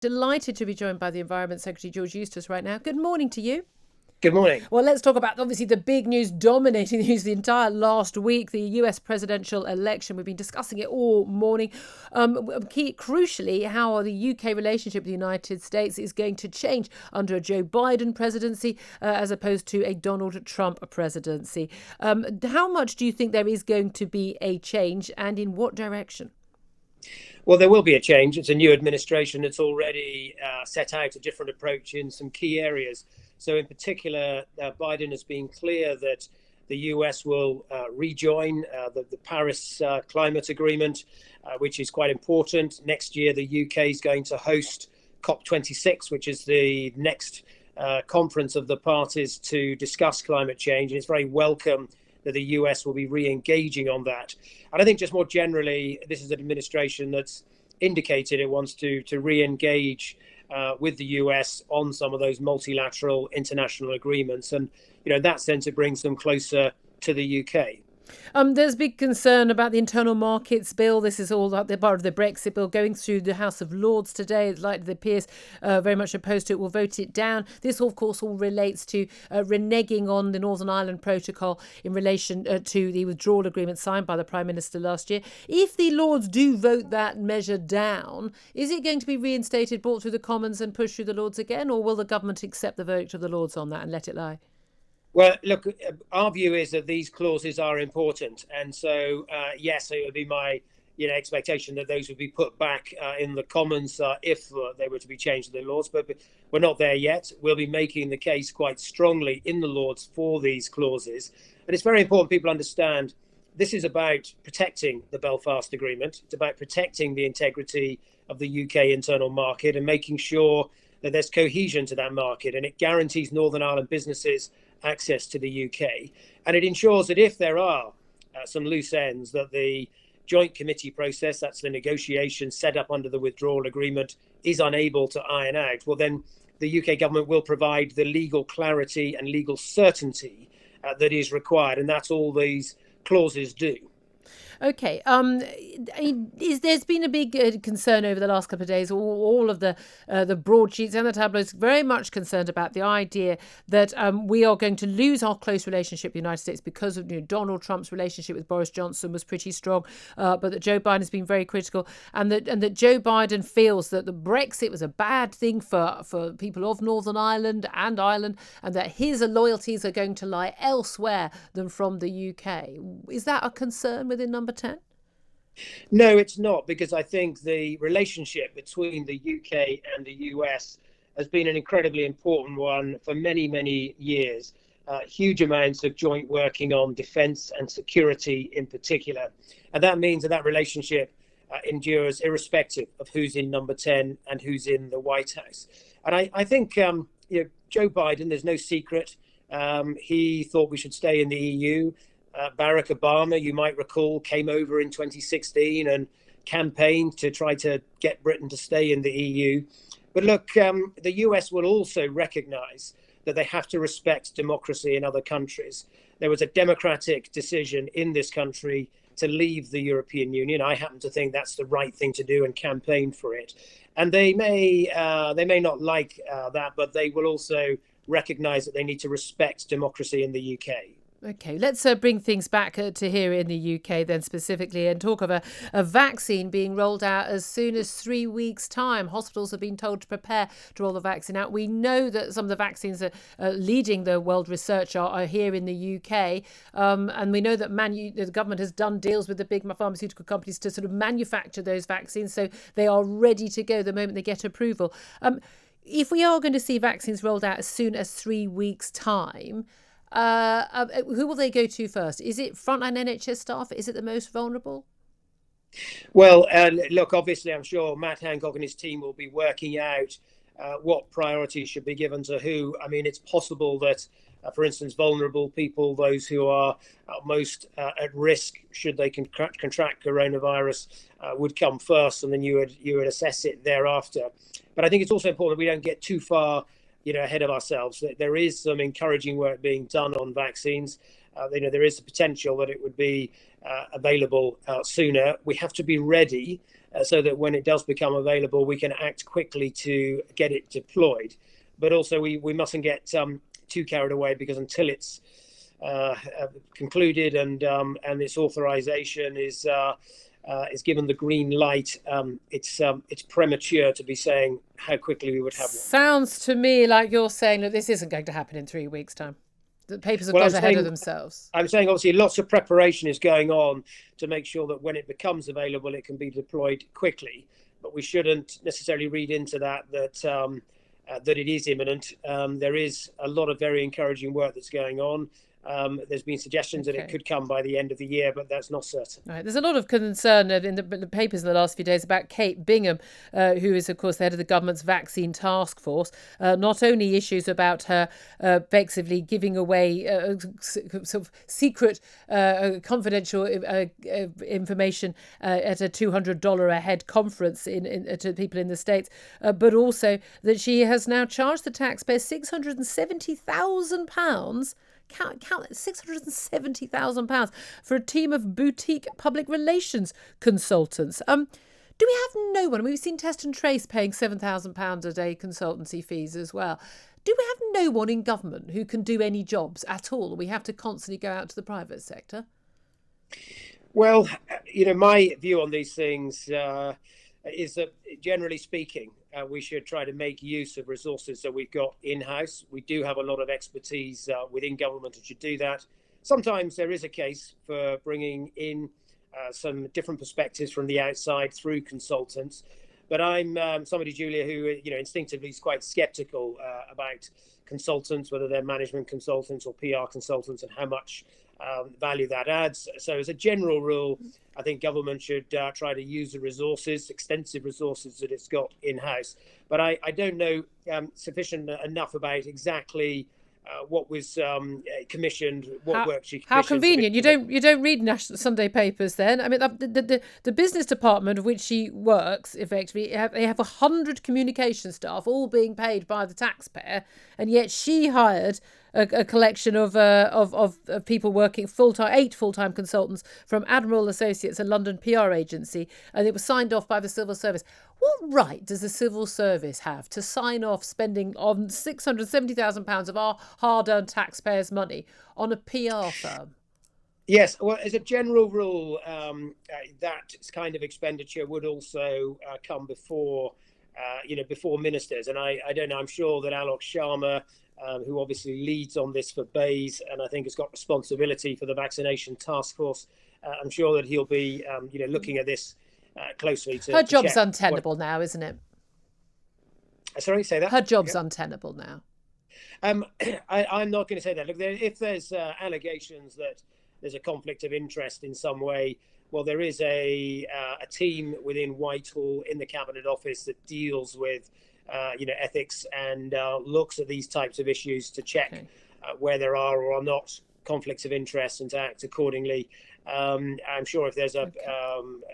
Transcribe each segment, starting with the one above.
Delighted to be joined by the Environment Secretary, George Eustice, right now. Good morning to you. Good morning. Well, let's talk about, obviously, the big news dominating the news the entire last week, the US presidential election. We've been discussing it all morning. Crucially, how the UK relationship with the United States is going to change under a Joe Biden presidency as opposed to a Donald Trump presidency. How much do you think there is going to be a change, and in what direction? Well, there will be a change. It's a new administration that's already set out a different approach in some key areas. So in particular, Biden has been clear that the US will rejoin the Paris climate agreement, which is quite important. Next year, the UK is going to host COP26, which is the next conference of the parties to discuss climate change. And it's very welcome that the US will be re-engaging on that. And I think just more generally, this is an administration that's indicated it wants to re-engage with the US on some of those multilateral international agreements. And, in that sense, it brings them closer to the UK. There's big concern about the internal markets bill. This is all the part of the Brexit bill going through the House of Lords today. It's likely the peers very much opposed to it will vote it down. This, of course, all relates to reneging on the Northern Ireland Protocol in relation to the withdrawal agreement signed by the Prime Minister last year. If the Lords do vote that measure down, is it going to be reinstated, brought through the Commons and pushed through the Lords again, or will the government accept the verdict of the Lords on that and let it lie? Well, look, our view is that these clauses are important. And so, yes, it would be my expectation that those would be put back in the Commons if they were to be changed in the Lords. But we're not there yet. We'll be making the case quite strongly in the Lords for these clauses. And it's very important people understand this is about protecting the Belfast Agreement. It's about protecting the integrity of the UK internal market and making sure that there's cohesion to that market. And it guarantees Northern Ireland businesses access to the UK. And it ensures that if there are some loose ends, that the joint committee process, that's the negotiation set up under the withdrawal agreement, is unable to iron out, well, then the UK government will provide the legal clarity and legal certainty that is required. And that's all these clauses do. Okay. There's been a big concern over the last couple of days. All of the broadsheets and the tabloids very much concerned about the idea that we are going to lose our close relationship with the United States because of Donald Trump's relationship with Boris Johnson was pretty strong, but that Joe Biden has been very critical, and that Joe Biden feels that the Brexit was a bad thing for people of Northern Ireland, and that his loyalties are going to lie elsewhere than from the UK. Is that a concern within Number 10? No, it's not, because I think the relationship between the UK and the US has been an incredibly important one for many, many years. Huge amounts of joint working on defence and security in particular. And that means that relationship endures irrespective of who's in Number 10 and who's in the White House. And I think Joe Biden, there's no secret, he thought we should stay in the EU. Barack Obama, you might recall, came over in 2016 and campaigned to try to get Britain to stay in the EU. But look, the US will also recognize that they have to respect democracy in other countries. There was a democratic decision in this country to leave the European Union. I happen to think that's the right thing to do and campaign for it. And they may not like that, but they will also recognize that they need to respect democracy in the UK. Okay, let's bring things back to here in the UK then specifically, and talk of a vaccine being rolled out as soon as 3 weeks' time. Hospitals have been told to prepare to roll the vaccine out. We know that some of the vaccines that are leading the world research are here in the UK, and we know that the government has done deals with the big pharmaceutical companies to sort of manufacture those vaccines, so they are ready to go the moment they get approval. If we are going to see vaccines rolled out as soon as 3 weeks' time, who will they go to first? Is it frontline NHS staff? Is it the most vulnerable? Well, look, obviously, I'm sure Matt Hancock and his team will be working out what priority should be given to who. I mean, it's possible that, for instance, vulnerable people, those who are most at risk should they contract coronavirus, would come first, and then you would assess it thereafter. But I think it's also important that we don't get too far ahead of ourselves. There is some encouraging work being done on vaccines. there is a potential that it would be available sooner. We have to be ready so that when it does become available, we can act quickly to get it deployed. But also we mustn't get too carried away, because until it's concluded and its authorization is given the green light, it's premature to be saying how quickly we would have one. Sounds to me like you're saying that this isn't going to happen in 3 weeks' time. The papers have got ahead of themselves. I'm saying obviously lots of preparation is going on to make sure that when it becomes available, it can be deployed quickly. But we shouldn't necessarily read into that it is imminent. There is a lot of very encouraging work that's going on. There's been suggestions that it could come by the end of the year, but that's not certain. Right. There's a lot of concern in the papers in the last few days about Kate Bingham, who is, of course, the head of the government's vaccine task force. Not only issues about her effectively giving away sort of secret, confidential information at a $200 a head conference to people in the States, but also that she has now charged the taxpayers £670,000. Count £670,000 for a team of boutique public relations consultants. Do we have no one? We've seen Test and Trace paying £7,000 a day consultancy fees as well. Do we have no one in government who can do any jobs at all? We have to constantly go out to the private sector. Well, my view on these things is that, generally speaking, we should try to make use of resources that we've got in-house. We do have a lot of expertise within government and should do that. Sometimes there is a case for bringing in some different perspectives from the outside through consultants. But I'm somebody, Julia, who instinctively is quite sceptical about consultants, whether they're management consultants or PR consultants, and how much value that adds. So as a general rule, I think government should try to use the extensive resources that it's got in-house. But I don't know sufficient enough about exactly what was commissioned, what work she commissioned. How convenient! You don't read national Sunday papers then. I mean, the business department of which she works, effectively, they have 100 communication staff, all being paid by the taxpayer, and yet she hired a collection of people working full-time, 8 full-time consultants from Admiral Associates, a London PR agency, and it was signed off by the civil service. What right does the civil service have to sign off spending on £670,000 of our hard-earned taxpayers' money on a PR firm? Yes, well, as a general rule, that kind of expenditure would also come before ministers. And I don't know, I'm sure that Alok Sharma, who obviously leads on this for BEIS and I think has got responsibility for the vaccination task force, I'm sure that he'll be, looking at this closely. Her job's untenable now, isn't it? Sorry, say that? Her job's untenable now. I'm not going to say that. Look, if there's allegations that there's a conflict of interest in some way, well, there is a team within Whitehall in the Cabinet Office that deals with ethics and looks at these types of issues to check where there are or are not conflicts of interest and to act accordingly. I'm sure if there's a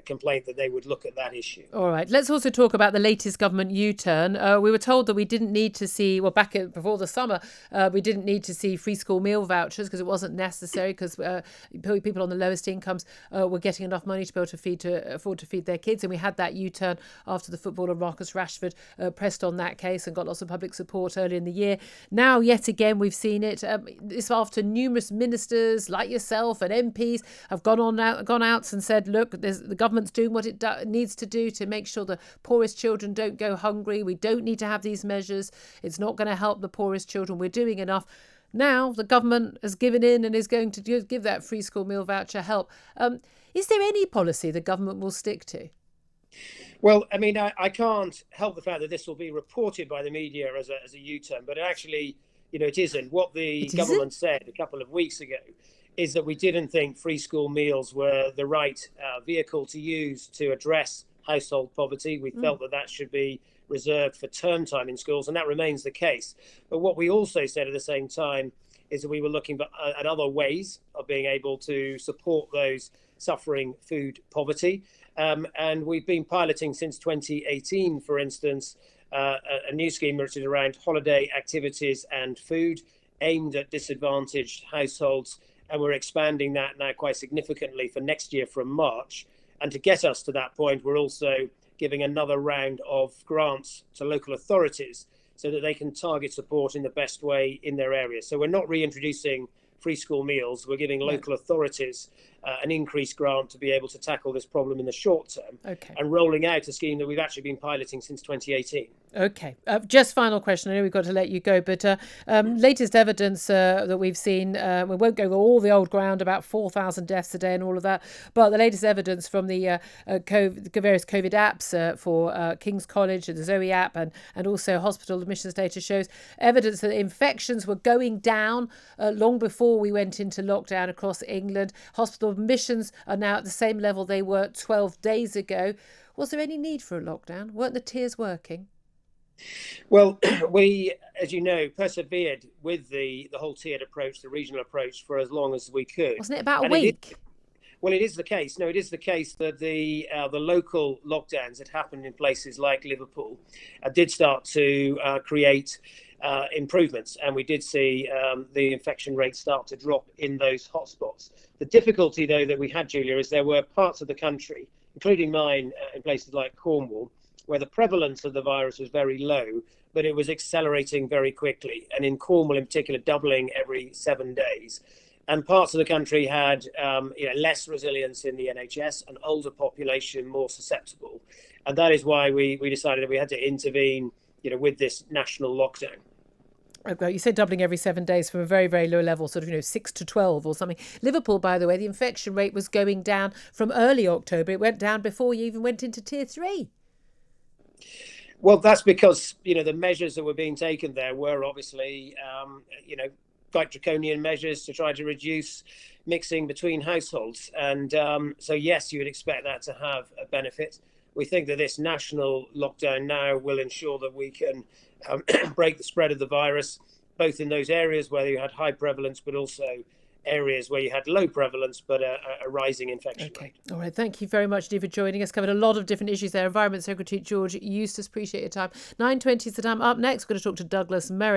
complaint that they would look at that issue. All right. Let's also talk about the latest government U-turn. We were told that we didn't need to see, before the summer, we didn't need to see free school meal vouchers because it wasn't necessary, because people on the lowest incomes were getting enough money to be able to afford to feed their kids. And we had that U-turn after the footballer Marcus Rashford pressed on that case and got lots of public support early in the year. Now, yet again, we've seen it. It's after numerous ministers like yourself and MPs have gone out and said, look, the government's doing what it needs to do to make sure the poorest children don't go hungry. We don't need to have these measures. It's not going to help the poorest children. We're doing enough. Now the government has given in and is going to give that free school meal voucher help. Is there any policy the government will stick to? Well, I mean, I can't help the fact that this will be reported by the media as a U-turn, but actually, it isn't. What the government said a couple of weeks ago is that we didn't think free school meals were the right vehicle to use to address household poverty. We felt that should be reserved for term time in schools, and that remains the case. But what we also said at the same time is that we were looking at other ways of being able to support those suffering food poverty. And we've been piloting since 2018, for instance, a new scheme which is around holiday activities and food aimed at disadvantaged households. and we're expanding that now quite significantly for next year from March. And to get us to that point, we're also giving another round of grants to local authorities so that they can target support in the best way in their area. So we're not reintroducing free school meals. We're giving local authorities an increased grant to be able to tackle this problem in the short term, and rolling out a scheme that we've actually been piloting since 2018. Okay. Just final question. I know we've got to let you go, but latest evidence that we've seen, we won't go all the old ground about 4,000 deaths a day and all of that, but the latest evidence from the various COVID apps for King's College and the Zoe app and also hospital admissions data shows evidence that infections were going down long before we went into lockdown across England. Hospital admissions are now at the same level they were 12 days ago. Was there any need for a lockdown? Weren't the tiers working? Well, we, as you know, persevered with the whole tiered approach, the regional approach, for as long as we could. Wasn't it about a week? It is the case. No, it is the case that the local lockdowns that happened in places like Liverpool did start to create improvements, and we did see the infection rate start to drop in those hotspots. The difficulty, though, that we had, Julia, is there were parts of the country, including mine, in places like Cornwall, where the prevalence of the virus was very low, but it was accelerating very quickly. And in Cornwall in particular, doubling every 7 days. And parts of the country had less resilience in the NHS, an older population more susceptible. And that is why we decided that we had to intervene, with this national lockdown. Okay, you said doubling every 7 days from a very, very low level, sort of, 6 to 12 or something. Liverpool, by the way, the infection rate was going down from early October. It went down before you even went into tier 3. Well, that's because, the measures that were being taken there were obviously, quite draconian measures to try to reduce mixing between households. And so, yes, you would expect that to have a benefit. We think that this national lockdown now will ensure that we can break the spread of the virus, both in those areas where you had high prevalence, but also areas where you had low prevalence but a rising infection rate. All right. Thank you very much, Steve, for joining us. Covered a lot of different issues there. Environment Secretary George Eustice, appreciate your time. 9:20 is the time. Up next, we're going to talk to Douglas Merritt.